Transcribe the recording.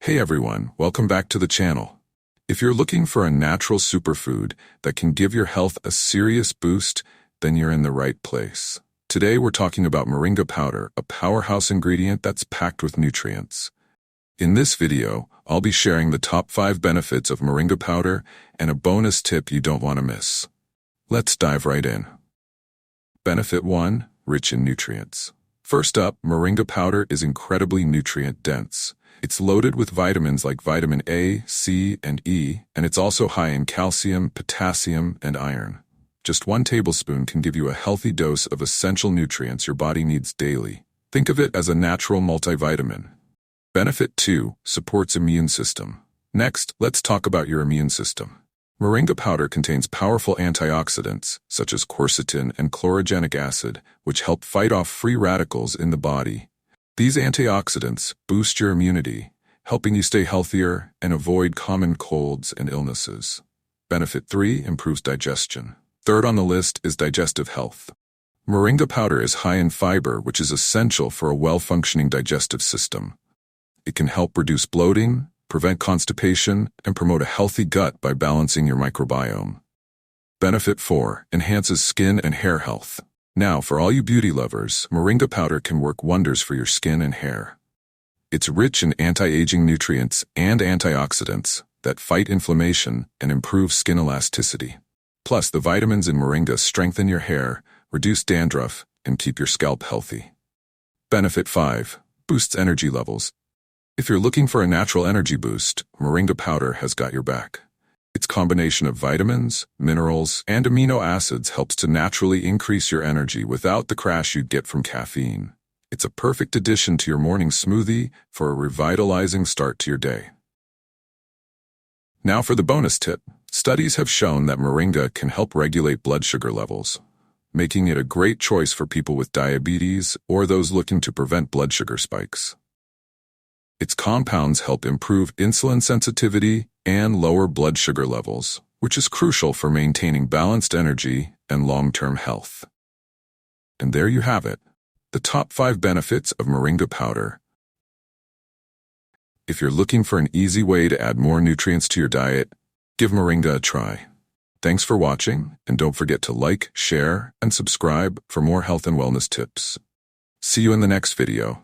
Hey everyone, welcome back to the channel. If you're looking for a natural superfood that can give your health a serious boost, then you're in the right place. Today we're talking about Moringa powder, a powerhouse ingredient that's packed with nutrients. In this video, I'll be sharing the top 5 benefits of Moringa powder and a bonus tip you don't want to miss. Let's dive right in. Benefit 1. Rich in nutrients. First up, Moringa powder is incredibly nutrient-dense. It's loaded with vitamins like vitamin A, C, and E, and it's also high in calcium, potassium, and iron. Just 1 tablespoon can give you a healthy dose of essential nutrients your body needs daily. Think of it as a natural multivitamin. Benefit 2. Supports immune system. Next, let's talk about your immune system. Moringa powder contains powerful antioxidants, such as quercetin and chlorogenic acid, which help fight off free radicals in the body. These antioxidants boost your immunity, helping you stay healthier and avoid common colds and illnesses. Benefit 3. Improves digestion. Third on the list is digestive health. Moringa powder is high in fiber, which is essential for a well-functioning digestive system. It can help reduce bloating, prevent constipation, and promote a healthy gut by balancing your microbiome. Benefit 4. Enhances skin and hair health. Now, for all you beauty lovers, Moringa powder can work wonders for your skin and hair. It's rich in anti-aging nutrients and antioxidants that fight inflammation and improve skin elasticity. Plus, the vitamins in Moringa strengthen your hair, reduce dandruff, and keep your scalp healthy. Benefit 5. Boosts energy levels. If you're looking for a natural energy boost, Moringa powder has got your back. Its combination of vitamins, minerals, and amino acids helps to naturally increase your energy without the crash you'd get from caffeine. It's a perfect addition to your morning smoothie for a revitalizing start to your day. Now for the bonus tip. Studies have shown that Moringa can help regulate blood sugar levels, making it a great choice for people with diabetes or those looking to prevent blood sugar spikes. Its compounds help improve insulin sensitivity and lower blood sugar levels, which is crucial for maintaining balanced energy and long-term health. And there you have it, the top 5 benefits of Moringa powder. If you're looking for an easy way to add more nutrients to your diet, give Moringa a try. Thanks for watching, and don't forget to like, share, and subscribe for more health and wellness tips. See you in the next video.